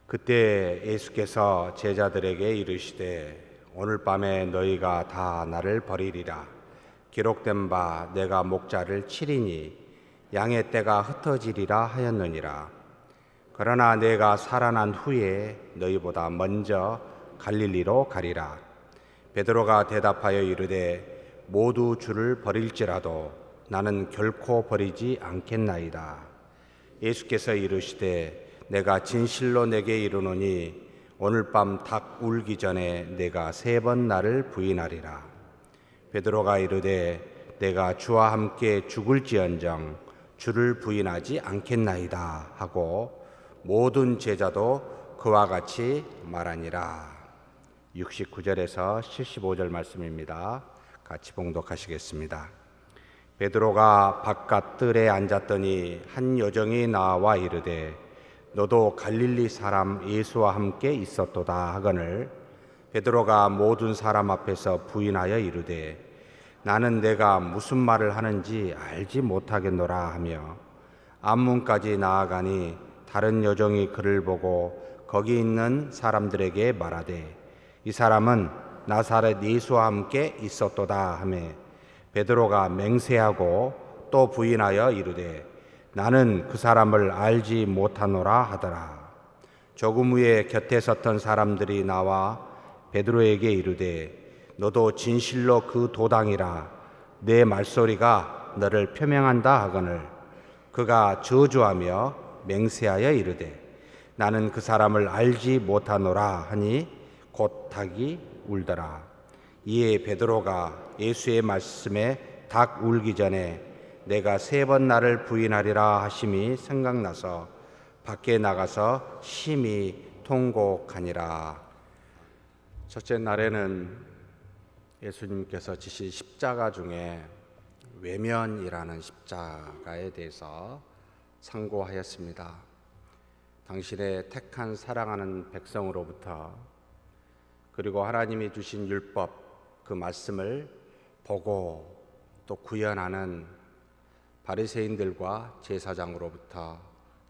그때 예수께서 제자들에게 이르시되 오늘 밤에 너희가 다 나를 버리리라. 기록된 바 내가 목자를 치리니 양의 떼가 흩어지리라 하였느니라. 그러나 내가 살아난 후에 너희보다 먼저 갈릴리로 가리라. 베드로가 대답하여 이르되 모두 주를 버릴지라도 나는 결코 버리지 않겠나이다. 예수께서 이르시되 내가 진실로 내게 이르노니 오늘 밤 닭 울기 전에 내가 3번 나를 부인하리라. 베드로가 이르되 내가 주와 함께 죽을지언정 주를 부인하지 않겠나이다 하고 모든 제자도 그와 같이 말하니라. 69절에서 75절 말씀입니다. 같이 봉독하시겠습니다. 베드로가 바깥 뜰에 앉았더니 한 여종이 나와 이르되 너도 갈릴리 사람 예수와 함께 있었도다 하거늘 베드로가 모든 사람 앞에서 부인하여 이르되 나는 내가 무슨 말을 하는지 알지 못하겠노라 하며 앞문까지 나아가니 다른 여종이 그를 보고 거기 있는 사람들에게 말하되 이 사람은 나사렛 예수와 함께 있었도다 하며 베드로가 맹세하고 또 부인하여 이르되 나는 그 사람을 알지 못하노라 하더라. 조금 후에 곁에 섰던 사람들이 나와 베드로에게 이르되 너도 진실로 그 도당이라 내 말소리가 너를 표명한다 하거늘 그가 저주하며 맹세하여 이르되 나는 그 사람을 알지 못하노라 하니 곧 닭이 울더라. 이에 베드로가 예수의 말씀에 닭 울기 전에 내가 3번 나를 부인하리라 하심이 생각나서 밖에 나가서 심히 통곡하니라. 첫째 날에는 예수님께서 지신 십자가 중에 외면이라는 십자가에 대해서 상고하였습니다. 당신의 택한 사랑하는 백성으로부터 그리고 하나님이 주신 율법 그 말씀을 보고 또 구현하는 바리새인들과 제사장으로부터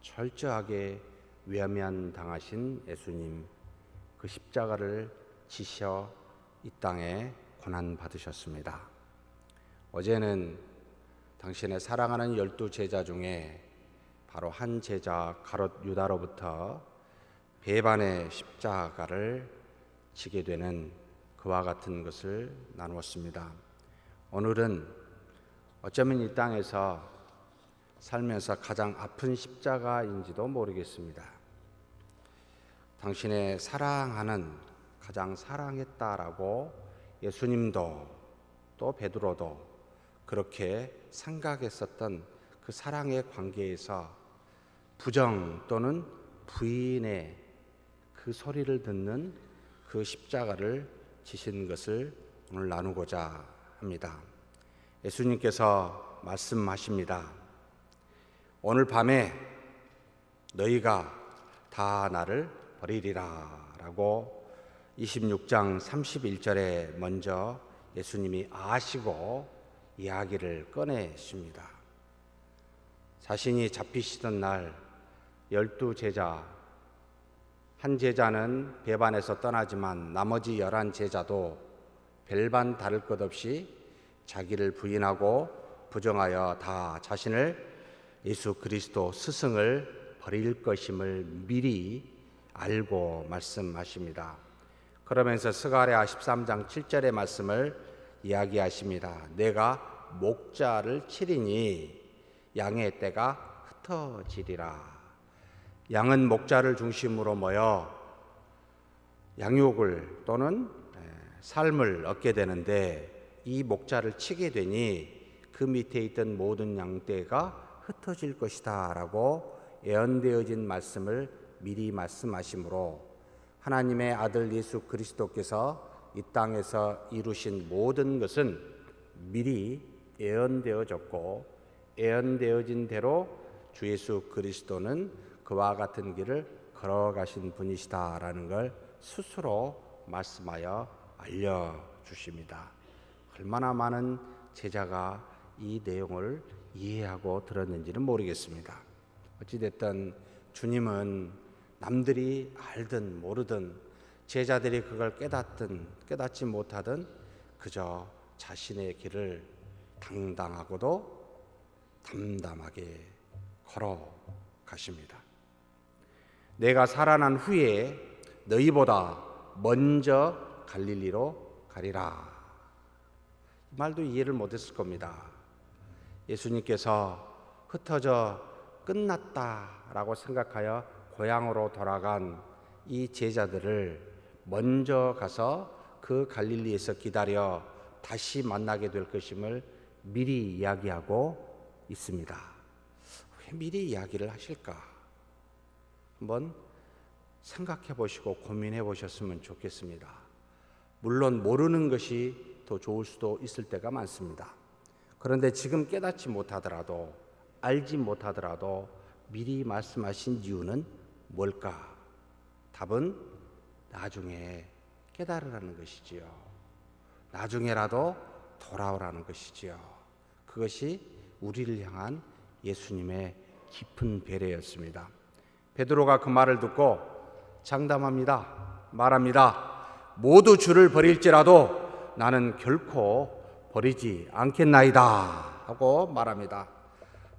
철저하게 외면당하신 예수님, 그 십자가를 지셔 이 땅에 고난 받으셨습니다. 어제는 당신의 사랑하는 12 제자 중에 바로 한 제자 가롯 유다로부터 배반의 십자가를 지게 되는 그와 같은 것을 나누었습니다. 오늘은 어쩌면 이 땅에서 살면서 가장 아픈 십자가인지도 모르겠습니다. 당신의 사랑하는 가장 사랑했다라고 예수님도 또 베드로도 그렇게 생각했었던 그 사랑의 관계에서 부정 또는 부인의 그 소리를 듣는 그 십자가를 지신 것을 오늘 나누고자 합니다. 예수님께서 말씀하십니다. 오늘 밤에 너희가 다 나를 버리리라 라고 26장 31절에 먼저 예수님이 아시고 이야기를 꺼내십니다. 자신이 잡히시던 날 12 제자, 한 제자는 배반해서 떠나지만 나머지 11 제자도 별반 다를 것 없이 자기를 부인하고 부정하여 다 자신을 예수 그리스도 스승을 버릴 것임을 미리 알고 말씀하십니다. 그러면서 스가랴 13장 7절의 말씀을 이야기하십니다. 내가 목자를 치리니 양의 떼가 흩어지리라. 양은 목자를 중심으로 모여 양육을 또는 삶을 얻게 되는데 이 목자를 치게 되니 그 밑에 있던 모든 양떼가 흩어질 것이다 라고 예언되어진 말씀을 미리 말씀하시므로 하나님의 아들 예수 그리스도께서 이 땅에서 이루신 모든 것은 미리 예언되어졌고 예언되어진 대로 주 예수 그리스도는 그와 같은 길을 걸어가신 분이시다라는 걸 스스로 말씀하여 알려주십니다. 얼마나 많은 제자가 이 내용을 이해하고 들었는지는 모르겠습니다. 어찌됐든 주님은 남들이 알든 모르든 제자들이 그걸 깨닫든 깨닫지 못하든 그저 자신의 길을 당당하고도 담담하게 걸어가십니다. 내가 살아난 후에 너희보다 먼저 갈릴리로 가리라. 이 말도 이해를 못했을 겁니다. 예수님께서 흩어져 끝났다라고 생각하여 고향으로 돌아간 이 제자들을 먼저 가서 그 갈릴리에서 기다려 다시 만나게 될 것임을 미리 이야기하고 있습니다. 왜 미리 이야기를 하실까? 한번 생각해 보시고 고민해 보셨으면 좋겠습니다. 물론 모르는 것이 더 좋을 수도 있을 때가 많습니다. 그런데 지금 깨닫지 못하더라도 알지 못하더라도 미리 말씀하신 이유는 뭘까? 답은 나중에 깨달으라는 것이지요. 나중에라도 돌아오라는 것이지요. 그것이 우리를 향한 예수님의 깊은 배려였습니다. 베드로가 그 말을 듣고 장담합니다. 말합니다. 모두 주를 버릴지라도 나는 결코 버리지 않겠나이다 하고 말합니다.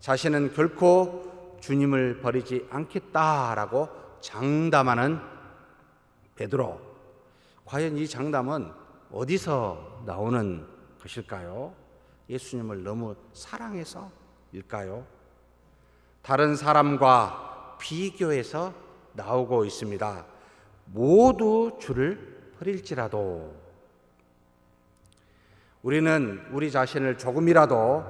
자신은 결코 주님을 버리지 않겠다라고 장담하는 베드로. 과연 이 장담은 어디서 나오는 것일까요? 예수님을 너무 사랑해서일까요? 다른 사람과 비교해서 나오고 있습니다. 모두 주를 버릴지라도. 우리는 우리 자신을 조금이라도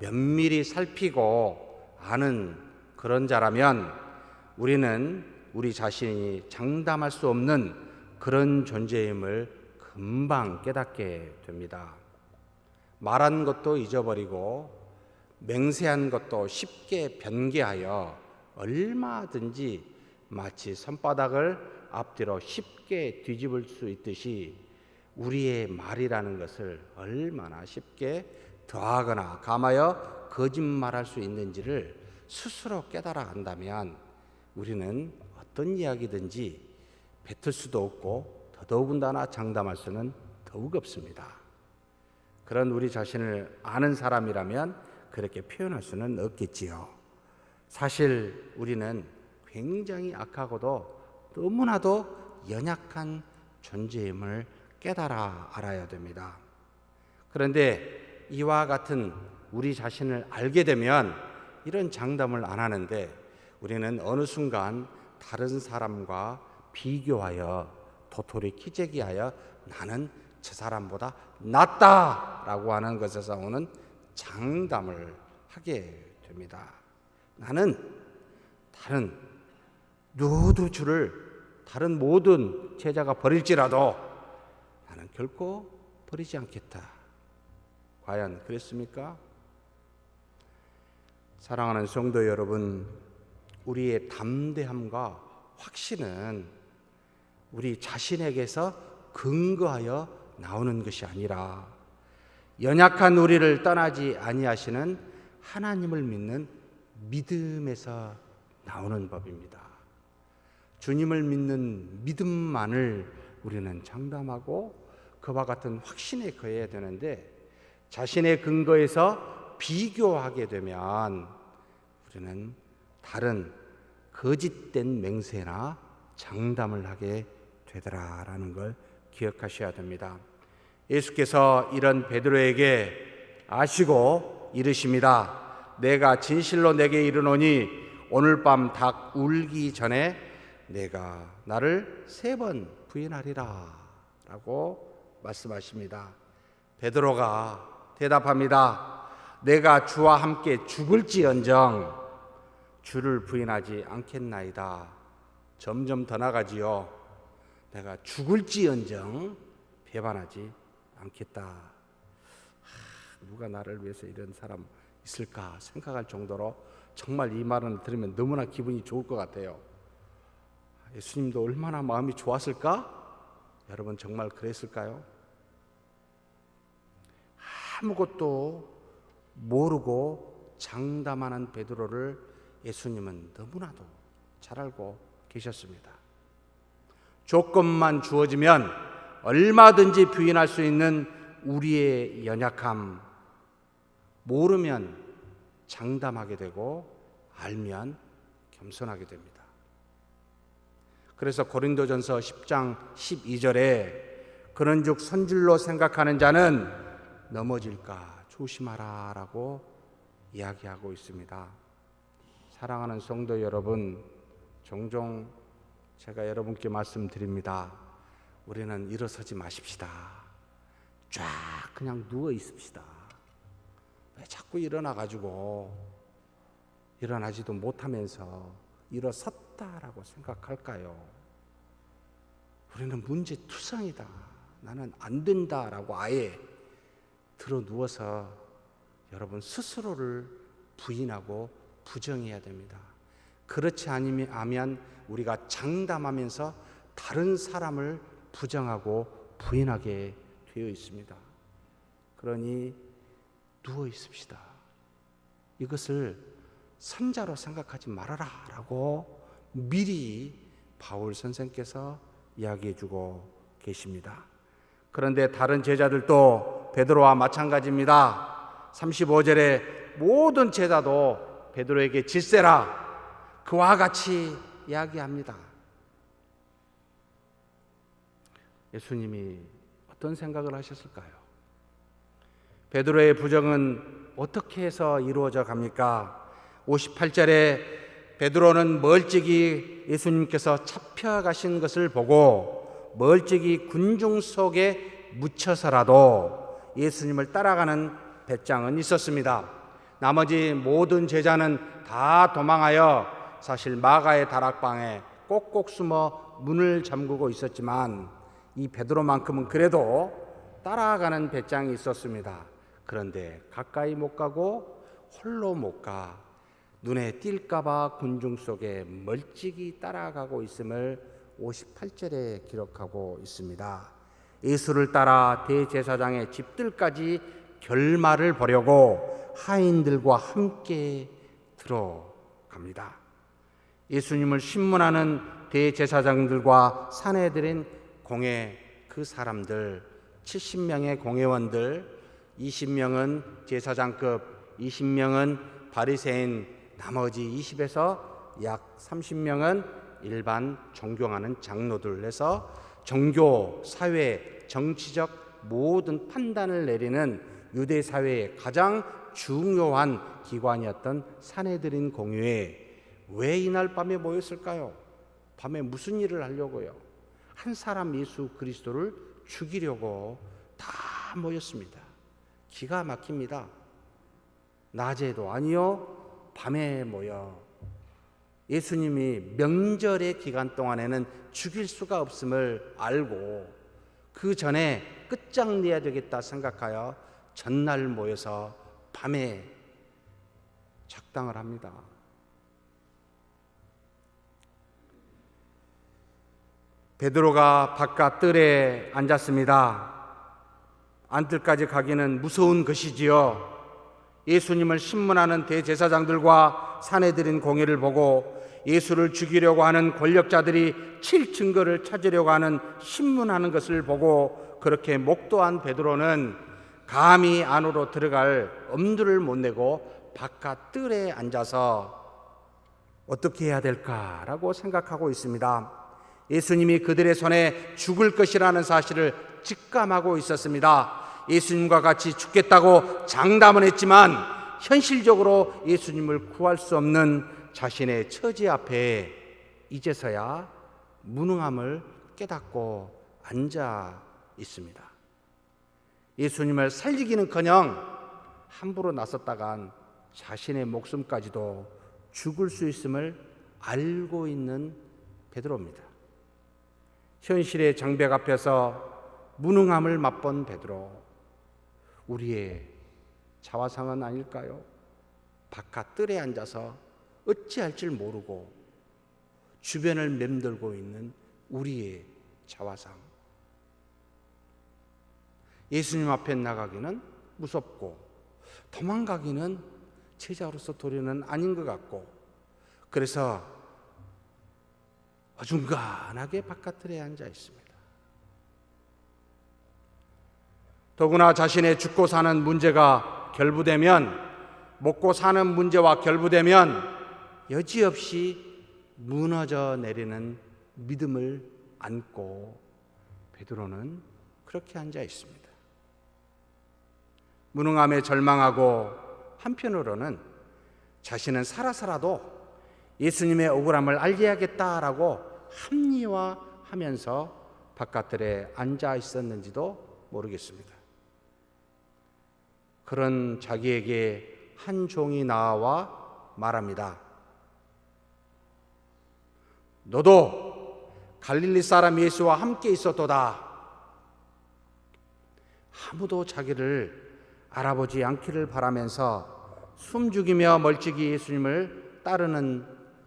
면밀히 살피고 아는 그런 자라면 우리는 우리 자신이 장담할 수 없는 그런 존재임을 금방 깨닫게 됩니다. 말한 것도 잊어버리고 맹세한 것도 쉽게 변개하여 얼마든지 마치 손바닥을 앞뒤로 쉽게 뒤집을 수 있듯이 우리의 말이라는 것을 얼마나 쉽게 더하거나 감하여 거짓말할 수 있는지를 스스로 깨달아 간다면 우리는 어떤 이야기든지 뱉을 수도 없고 더더군다나 장담할 수는 더욱 없습니다. 그런 우리 자신을 아는 사람이라면 그렇게 표현할 수는 없겠지요. 사실 우리는 굉장히 악하고도 너무나도 연약한 존재임을 깨달아 알아야 됩니다. 그런데 이와 같은 우리 자신을 알게 되면 이런 장담을 안 하는데 우리는 어느 순간 다른 사람과 비교하여 도토리 키재기하여 나는 저 사람보다 낫다라고 하는 것에서 오는 장담을 하게 됩니다. 나는 다른 누구도 주를 다른 모든 제자가 버릴지라도 나는 결코 버리지 않겠다. 과연 그랬습니까? 사랑하는 성도 여러분, 우리의 담대함과 확신은 우리 자신에게서 근거하여 나오는 것이 아니라 연약한 우리를 떠나지 아니하시는 하나님을 믿는 믿음에서 나오는 법입니다. 주님을 믿는 믿음만을 우리는 장담하고 그와 같은 확신에 거해야 되는데 자신의 근거에서 비교하게 되면 우리는 다른 거짓된 맹세나 장담을 하게 되더라라는 걸 기억하셔야 됩니다. 예수께서 이런 베드로에게 아시고 이르십니다. 내가 진실로 내게 이르노니 오늘 밤 닭 울기 전에 내가 나를 3번 부인하리라 라고 말씀하십니다. 베드로가 대답합니다. 내가 주와 함께 죽을지언정 주를 부인하지 않겠나이다. 점점 더 나가지요. 내가 죽을지언정 배반하지 않겠다. 누가 나를 위해서 이런 사람 있을까 생각할 정도로 정말 이 말을 들으면 너무나 기분이 좋을 것 같아요. 예수님도 얼마나 마음이 좋았을까? 여러분 정말 그랬을까요? 아무것도 모르고 장담하는 베드로를 예수님은 너무나도 잘 알고 계셨습니다. 조건만 주어지면 얼마든지 부인할 수 있는 우리의 연약함, 모르면 장담하게 되고 알면 겸손하게 됩니다. 그래서 고린도전서 10장 12절에 그런즉 선줄로 생각하는 자는 넘어질까 조심하라 라고 이야기하고 있습니다. 사랑하는 성도 여러분, 종종 제가 여러분께 말씀드립니다. 우리는 일어서지 마십시다. 쫙 그냥 누워 있읍시다. 왜 자꾸 일어나가지고 일어나지도 못하면서 일어섰다라고 생각할까요? 우리는 문제투성이다, 나는 안 된다라고 아예 들어 누워서 여러분 스스로를 부인하고 부정해야 됩니다. 그렇지 않으면 우리가 장담하면서 다른 사람을 부정하고 부인하게 되어 있습니다. 그러니 누워 있읍시다. 이것을 선자로 생각하지 말아라 라고 미리 바울 선생께서 이야기해 주고 계십니다. 그런데 다른 제자들도 베드로와 마찬가지입니다. 35절에 모든 제자도 베드로에게 질세라 그와 같이 이야기합니다. 예수님이 어떤 생각을 하셨을까요? 베드로의 부정은 어떻게 해서 이루어져 갑니까? 58절에 베드로는 멀찍이 예수님께서 잡혀가신 것을 보고 멀찍이 군중 속에 묻혀서라도 예수님을 따라가는 배짱은 있었습니다. 나머지 모든 제자는 다 도망하여 사실 마가의 다락방에 꼭꼭 숨어 문을 잠그고 있었지만 이 베드로만큼은 그래도 따라가는 배짱이 있었습니다. 그런데 가까이 못 가고 홀로 못 가 눈에 띌까봐 군중 속에 멀찍이 따라가고 있음을 58절에 기록하고 있습니다. 예수를 따라 대제사장의 집들까지 결말을 보려고 하인들과 함께 들어갑니다. 예수님을 신문하는 대제사장들과 사내들인 공회, 그 사람들 70명의 공회원들, 20명은 제사장급, 20명은 바리새인, 나머지 20에서 약 30명은 일반 존경하는 장로들 해서 종교, 사회, 정치적 모든 판단을 내리는 유대 사회의 가장 중요한 기관이었던 사내들인 공회에 왜 이날 밤에 모였을까요? 밤에 무슨 일을 하려고요? 한 사람 예수 그리스도를 죽이려고 다 모였습니다. 기가 막힙니다. 낮에도 아니요, 밤에 모여 예수님이 명절의 기간 동안에는 죽일 수가 없음을 알고 그 전에 끝장내야 되겠다 생각하여 전날 모여서 밤에 작당을 합니다. 베드로가 바깥 뜰에 앉았습니다. 안뜰까지 가기는 무서운 것이지요. 예수님을 신문하는 대제사장들과 사내들인 공회를 보고 예수를 죽이려고 하는 권력자들이 칠 증거를 찾으려고 하는 신문하는 것을 보고 그렇게 목도한 베드로는 감히 안으로 들어갈 엄두를 못 내고 바깥 뜰에 앉아서 어떻게 해야 될까라고 생각하고 있습니다. 예수님이 그들의 손에 죽을 것이라는 사실을 직감하고 있었습니다. 예수님과 같이 죽겠다고 장담은 했지만 현실적으로 예수님을 구할 수 없는 자신의 처지 앞에 이제서야 무능함을 깨닫고 앉아 있습니다. 예수님을 살리기는커녕 함부로 나섰다간 자신의 목숨까지도 죽을 수 있음을 알고 있는 베드로입니다. 현실의 장벽 앞에서 무능함을 맛본 베드로, 우리의 자화상은 아닐까요? 바깥 뜰에 앉아서 어찌할 줄 모르고 주변을 맴돌고 있는 우리의 자화상. 예수님 앞에 나가기는 무섭고 도망가기는 제자로서 도리는 아닌 것 같고, 그래서 어중간하게 바깥들에 앉아 있습니다. 더구나 자신의 죽고 사는 문제가 결부되면, 먹고 사는 문제와 결부되면 여지없이 무너져 내리는 믿음을 안고 베드로는 그렇게 앉아 있습니다. 무능함에 절망하고 한편으로는 자신은 살아서라도 예수님의 억울함을 알려야겠다라고 합리화하면서 바깥들에 앉아 있었는지도 모르겠습니다. 그런 자기에게 한 종이 나와 말합니다. 너도 갈릴리 사람 예수와 함께 있었도다. 아무도 자기를 알아보지 않기를 바라면서 숨죽이며 멀찍이 예수님을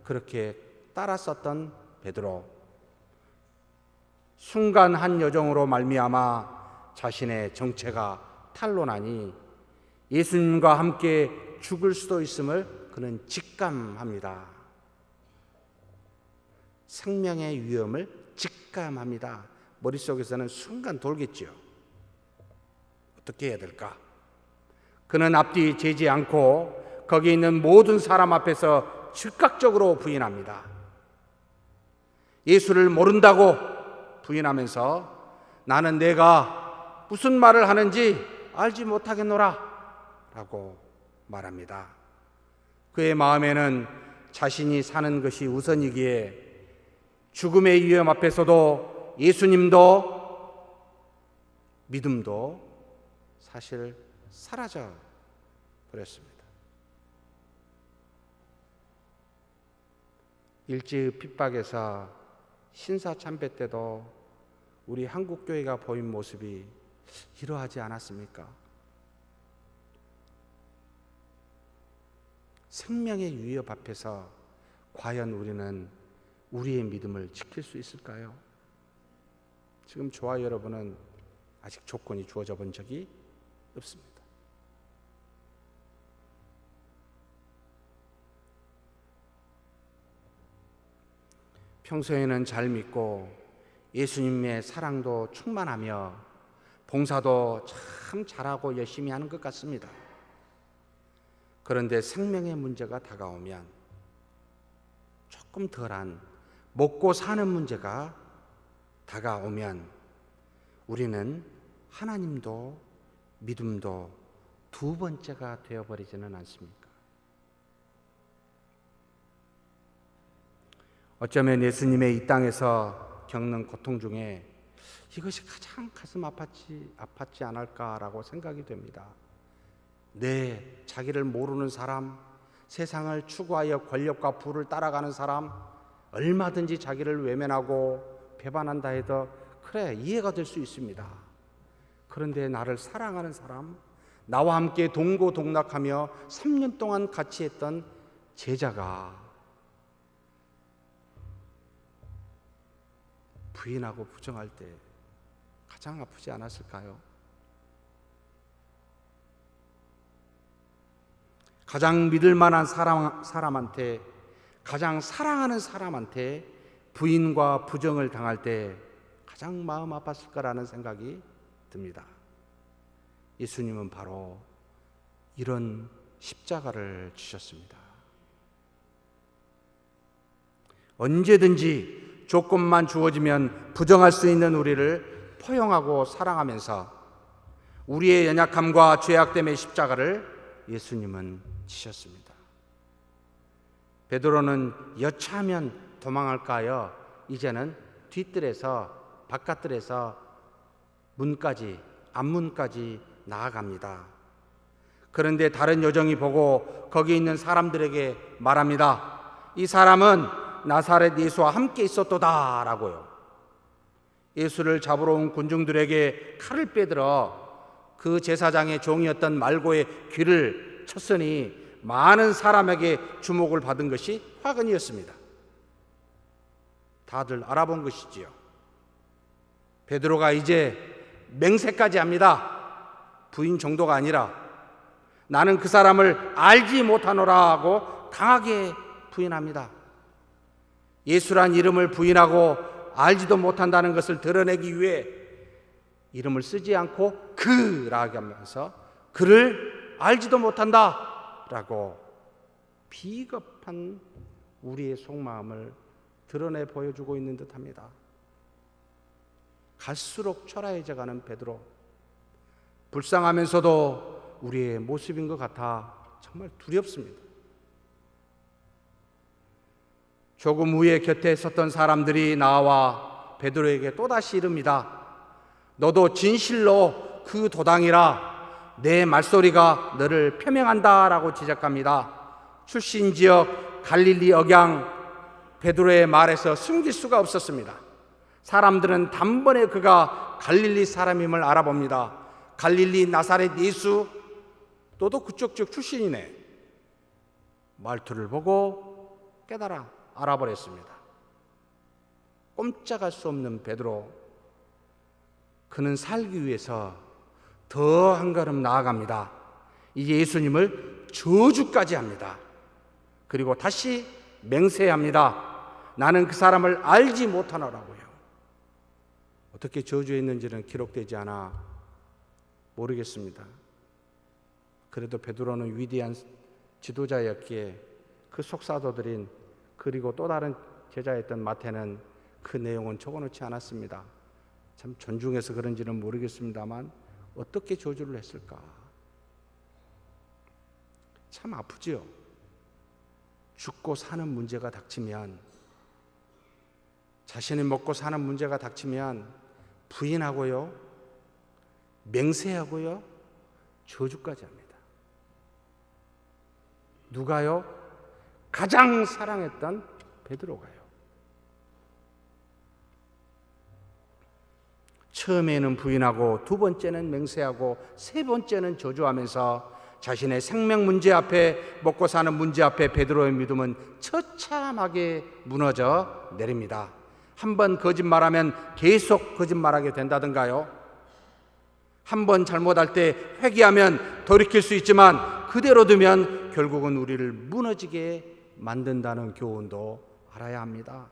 그렇게 따랐었던 베드로. 순간 한 여정으로 말미암아 자신의 정체가 탄로나니 예수님과 함께 죽을 수도 있음을 그는 직감합니다. 생명의 위험을 직감합니다. 머릿속에서는 순간 돌겠지요. 어떻게 해야 될까? 그는 앞뒤 재지 않고 거기 있는 모든 사람 앞에서 즉각적으로 부인합니다. 예수를 모른다고 부인하면서 나는 내가 무슨 말을 하는지 알지 못하겠노라 라고 말합니다. 그의 마음에는 자신이 사는 것이 우선이기에 죽음의 위험 앞에서도 예수님도 믿음도 사실 사라져 버렸습니다. 일제의 핍박에서 신사참배 때도 우리 한국교회가 보인 모습이 이러하지 않았습니까? 생명의 위협 앞에서 과연 우리는 우리의 믿음을 지킬 수 있을까요? 지금 저와 여러분은 아직 조건이 주어져 본 적이 없습니다. 평소에는 잘 믿고 예수님의 사랑도 충만하며 봉사도 참 잘하고 열심히 하는 것 같습니다. 그런데 생명의 문제가 다가오면 조금 덜한 먹고 사는 문제가 다가오면 우리는 하나님도 믿음도 두 번째가 되어버리지는 않습니까? 어쩌면 예수님의 이 땅에서 겪는 고통 중에 이것이 가장 가슴 아팠지 않을까라고 생각이 됩니다. 자기를 모르는 사람, 세상을 추구하여 권력과 부를 따라가는 사람, 얼마든지 자기를 외면하고 배반한다 해도 그래, 이해가 될 수 있습니다. 그런데 나를 사랑하는 사람, 나와 함께 동고동락하며 3년 동안 같이 했던 제자가 부인하고 부정할 때 가장 아프지 않았을까요? 가장 믿을 만한 사람한테, 가장 사랑하는 사람한테 부인과 부정을 당할 때 가장 마음 아팠을 거라는 생각이 듭니다. 예수님은 바로 이런 십자가를 지셨습니다. 언제든지 조건만 주어지면 부정할 수 있는 우리를 포용하고 사랑하면서 우리의 연약함과 죄악됨의 십자가를 예수님은 지셨습니다. 베드로는 여차하면 도망할까 하여 이제는 뒷뜰에서 바깥뜰에서 앞문까지 나아갑니다. 그런데 다른 여정이 보고 거기 있는 사람들에게 말합니다. 이 사람은 나사렛 예수와 함께 있었도다 라고요. 예수를 잡으러 온 군중들에게 칼을 빼들어 그 제사장의 종이었던 말고의 귀를 쳤으니 많은 사람에게 주목을 받은 것이 화근이었습니다. 다들 알아본 것이지요. 베드로가 이제 맹세까지 합니다. 부인 정도가 아니라 나는 그 사람을 알지 못하노라 하고 강하게 부인합니다. 예수란 이름을 부인하고 알지도 못한다는 것을 드러내기 위해 이름을 쓰지 않고 그라고 하면서 그를 알지도 못한다 라고 비겁한 우리의 속마음을 드러내 보여주고 있는 듯합니다. 갈수록 초라해져가는 베드로, 불쌍하면서도 우리의 모습인 것 같아 정말 두렵습니다. 조금 후에 곁에 섰던 사람들이 나와 베드로에게 또다시 이릅니다. 너도 진실로 그 도당이라 내 말소리가 너를 표명한다 라고 지적합니다. 출신 지역 갈릴리 억양, 베드로의 말에서 숨길 수가 없었습니다. 사람들은 단번에 그가 갈릴리 사람임을 알아봅니다. 갈릴리 나사렛 예수, 너도 그쪽 지역 출신이네. 말투를 보고 깨달아 알아버렸습니다. 꼼짝할 수 없는 베드로, 그는 살기 위해서 더 한 걸음 나아갑니다. 이제 예수님을 저주까지 합니다. 그리고 다시 맹세합니다. 나는 그 사람을 알지 못하노라고요. 어떻게 저주했는지는 기록되지 않아 모르겠습니다. 그래도 베드로는 위대한 지도자였기에 그 속사도들인 그리고 또 다른 제자였던 마태는 그 내용은 적어놓지 않았습니다. 참 존중해서 그런지는 모르겠습니다만 어떻게 저주를 했을까? 참 아프지요. 죽고 사는 문제가 닥치면, 자신이 먹고 사는 문제가 닥치면 부인하고요, 맹세하고요, 저주까지 합니다. 누가요? 가장 사랑했던 베드로가요. 처음에는 부인하고 두 번째는 맹세하고 세 번째는 저주하면서 자신의 생명 문제 앞에, 먹고 사는 문제 앞에 베드로의 믿음은 처참하게 무너져 내립니다. 한 번 거짓말하면 계속 거짓말하게 된다던가요. 한 번 잘못할 때 회개하면 돌이킬 수 있지만 그대로 두면 결국은 우리를 무너지게 만든다는 교훈도 알아야 합니다.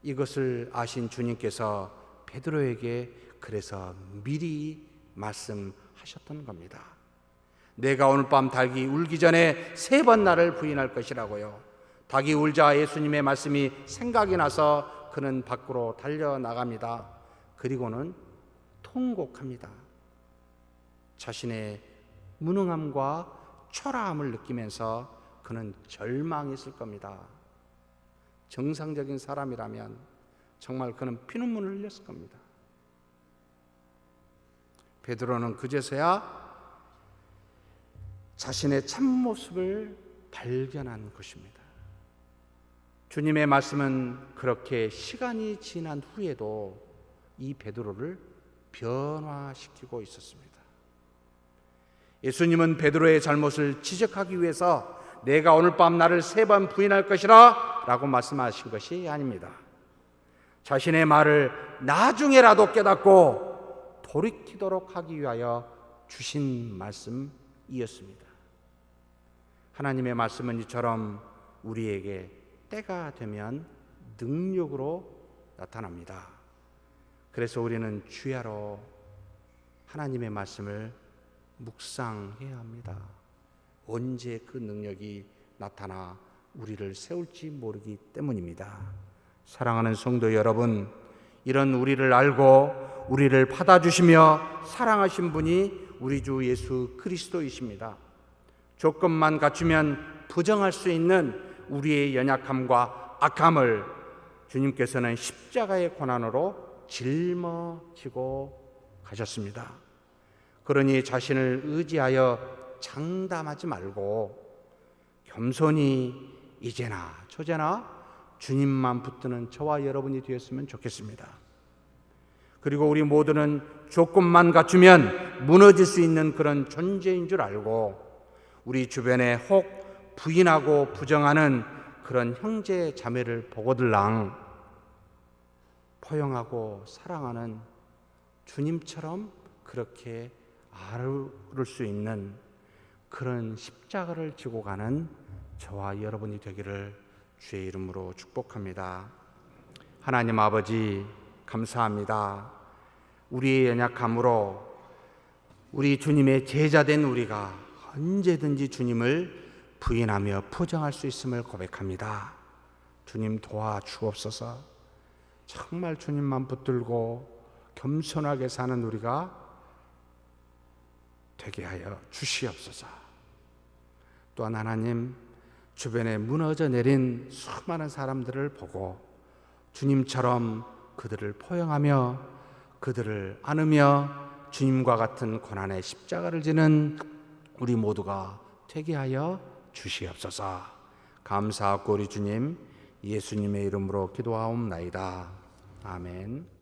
이것을 아신 주님께서 베드로에게 그래서 미리 말씀하셨던 겁니다. 내가 오늘 밤 닭이 울기 전에 3번 나를 부인할 것이라고요. 닭이 울자 예수님의 말씀이 생각이 나서 그는 밖으로 달려나갑니다. 그리고는 통곡합니다. 자신의 무능함과 초라함을 느끼면서 그는 절망했을 겁니다. 정상적인 사람이라면 정말 그는 피눈물을 흘렸을 겁니다. 베드로는 그제서야 자신의 참모습을 발견한 것입니다. 주님의 말씀은 그렇게 시간이 지난 후에도 이 베드로를 변화시키고 있었습니다. 예수님은 베드로의 잘못을 지적하기 위해서 내가 오늘 밤 나를 3번 부인할 것이라 라고 말씀하신 것이 아닙니다. 자신의 말을 나중에라도 깨닫고 돌이키도록 하기 위하여 주신 말씀이었습니다. 하나님의 말씀은 이처럼 우리에게 때가 되면 능력으로 나타납니다. 그래서 우리는 주야로 하나님의 말씀을 묵상해야 합니다. 언제 그 능력이 나타나 우리를 세울지 모르기 때문입니다. 사랑하는 성도 여러분, 이런 우리를 알고 우리를 받아주시며 사랑하신 분이 우리 주 예수 그리스도이십니다. 조건만 갖추면 부정할 수 있는 우리의 연약함과 악함을 주님께서는 십자가의 고난으로 짊어지고 가셨습니다. 그러니 자신을 의지하여 장담하지 말고 겸손히 이제나 저제나 주님만 붙드는 저와 여러분이 되었으면 좋겠습니다. 그리고 우리 모두는 조건만 갖추면 무너질 수 있는 그런 존재인 줄 알고 우리 주변에 혹 부인하고 부정하는 그런 형제 자매를 보고들랑 포용하고 사랑하는 주님처럼 그렇게 아를 수 있는 그런 십자가를 지고 가는 저와 여러분이 되기를 주의 이름으로 축복합니다. 하나님 아버지, 감사합니다. 우리의 연약함으로 우리 주님의 제자된 우리가 언제든지 주님을 부인하며 포장할 수 있음을 고백합니다. 주님 도와주옵소서. 정말 주님만 붙들고 겸손하게 사는 우리가 되게 하여 주시옵소서. 또한 하나님, 주변에 무너져 내린 수많은 사람들을 보고 주님처럼 그들을 포용하며 그들을 안으며 주님과 같은 고난의 십자가를 지는 우리 모두가 되게 하여 주시옵소서. 감사하고 우리 주님 예수님의 이름으로 기도하옵나이다. 아멘.